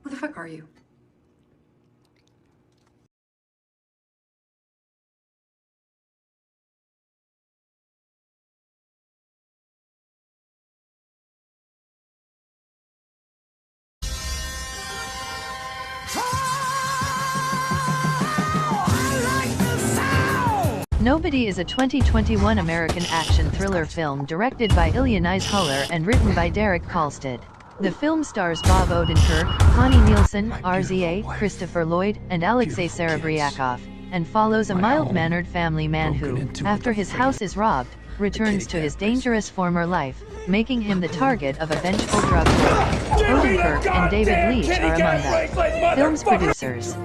Who the fuck are you? Nobody is a 2021 American action thriller film directed by Ilya Naishuller and written by Kolstad. The film stars Bob Odenkirk, Connie Nielsen, RZA, Christopher Lloyd, and Aleksei Serebryakov, and follows a mild-mannered family man who, after his house is robbed, returns to his dangerous former life, making him the target of a vengeful drug lord. Odenkirk and David Leitch are among the film's producers.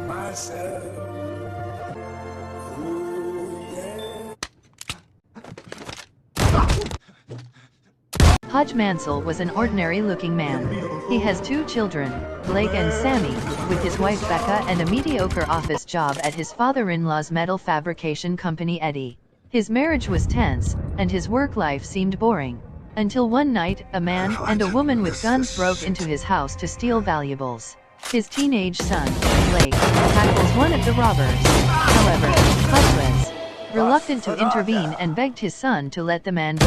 Hutch Mansell was an ordinary-looking man. He has 2 children, Blake and Sammy, with his wife Becca and a mediocre office job at his father-in-law's metal fabrication company Eddie. His marriage was tense, and his work life seemed boring. Until one night, a man and a woman with guns broke into his house to steal valuables. His teenage son, Blake, tackles one of the robbers. However, Hutch was reluctant to intervene and begged his son to let the man go.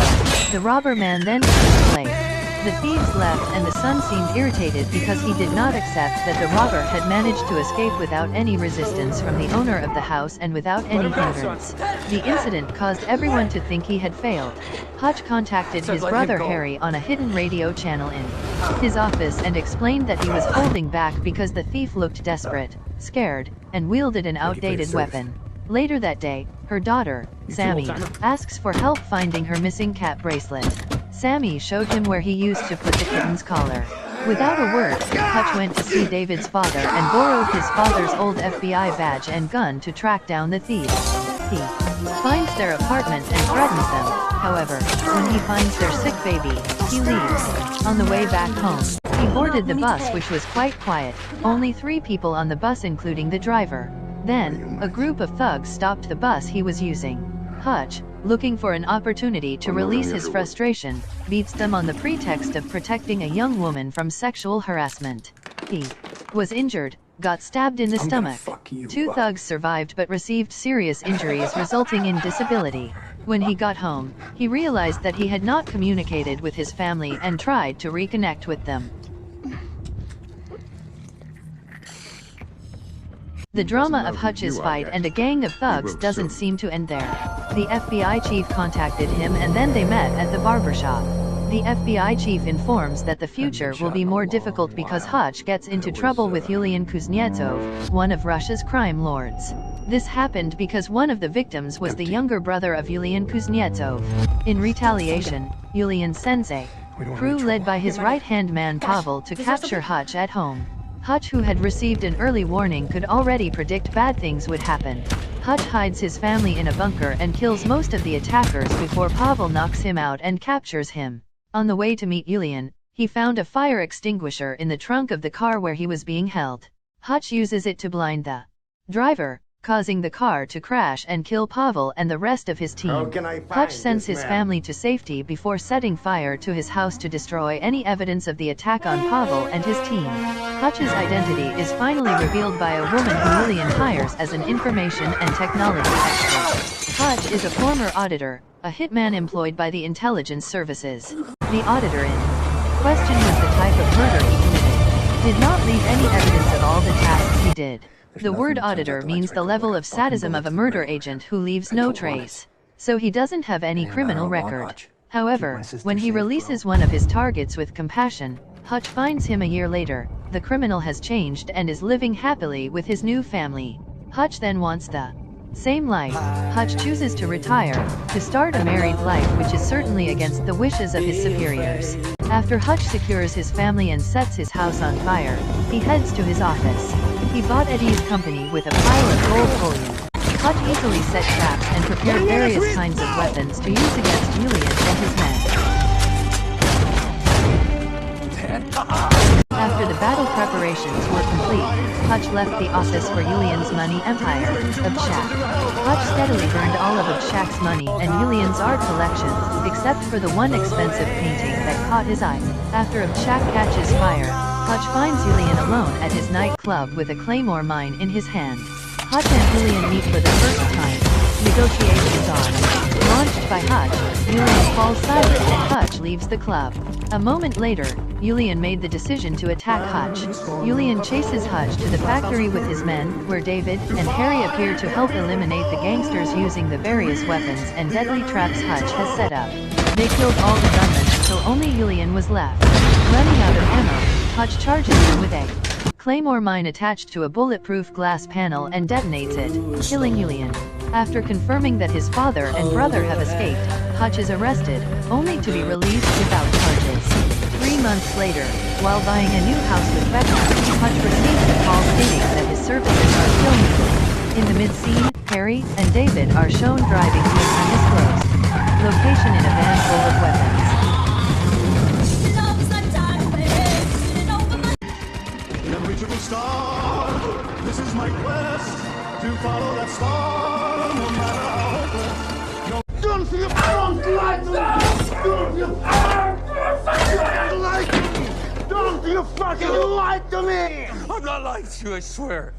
The robber man then killed Blake. The thieves left and the son seemed irritated because he did not accept that the robber had managed to escape without any resistance from the owner of the house and without any hindrance. The incident caused everyone to think he had failed. Hutch contacted his brother Harry on a hidden radio channel in his office and explained that he was holding back because the thief looked desperate, scared, and wielded an outdated weapon. Later that day, her daughter, Sammy, asks for help finding her missing cat bracelet. Sammy showed him where he used to put the kitten's collar. Without a word, Hutch went to see David's father and borrowed his father's old FBI badge and gun to track down the thieves. He finds their apartment and threatens them. However, when he finds their sick baby, he leaves. On the way back home, he boarded the bus, which was quite quiet, only 3 people on the bus including the driver. Then, a group of thugs stopped the bus he was using. Hutch, looking for an opportunity to release his frustration, beats them on the pretext of protecting a young woman from sexual harassment. He was injured, got stabbed in the stomach. 2 thugs survived but received serious injuries resulting in disability. When he got home, he realized that he had not communicated with his family and tried to reconnect with them. The drama of Hutch's fight and a gang of thugs doesn't seem to end there. The FBI chief contacted him and then they met at the barbershop. The FBI chief informs that the future will be more difficult because Hutch gets into trouble with Yulian Kuznetsov, one of Russia's crime lords. This happened because one of the victims was the younger brother of Yulian Kuznetsov. In retaliation, Yulian sends a crew led by his right-hand man Pawel to capture Hutch at home. Hutch, who had received an early warning, could already predict bad things would happen. Hutch hides his family in a bunker and kills most of the attackers before Pawel knocks him out and captures him. On the way to meet Yulian, he found a fire extinguisher in the trunk of the car where he was being held. Hutch uses it to blind the driver, causing the car to crash and kill Pawel and the rest of his team. Hutch sends his family to safety before setting fire to his house to destroy any evidence of the attack on Pawel and his team. Hutch's identity is finally revealed by a woman who Yulian hires as an information and technology expert. Hutch is a former auditor, a hitman employed by the intelligence services. The auditor in question was the type of murder he committed. Did not leave any evidence of all the tasks he did. The word auditor means the level of sadism of a murder agent who leaves no trace. So he doesn't have any criminal record. However, when he releases one of his targets with compassion, Hutch finds him a year later. The criminal has changed and is living happily with his new family. Hutch then wants the same life. Hutch chooses to retire, to start a married life, which is certainly against the wishes of his superiors. After Hutch secures his family and sets his house on fire, he heads to his office. He bought Eddie's company with a pile of gold bullion. Hutch easily set traps and prepared various kinds of weapons to use against Yulian and his men. After the battle preparations were complete, Hutch left the office for Julian's money empire, Obshak. Hutch steadily burned all of Obshak's money and Julian's art collection, except for the one expensive painting that caught his eye. After Obshak catches fire, Hutch finds Julian alone at his nightclub with a claymore mine in his hand. Hutch and Julian meet for the first time. Negotiations on. Launched by Hutch, Julian falls silent and Hutch leaves the club. A moment later, Julian made the decision to attack Hutch. Julian chases Hutch to the factory with his men, where David and Harry appear to help eliminate the gangsters using the various weapons and deadly traps Hutch has set up. They killed all the gunmen until only Julian was left. Running out of ammo, Hutch charges him with a claymore mine attached to a bulletproof glass panel and detonates it, killing Julian. After confirming that his father and brother have escaped, Hutch is arrested, only to be released without charges. 3 months later, while buying a new house with Becca, Hutch receives a call stating that his services are still needed. In the mid-scene, Harry and David are shown driving to an undisclosed location in a van full of weapons. This is my quest to follow that star, no matter how hopeless. Don't you like Don't you fucking lie to me! I'm not lying to you, I swear.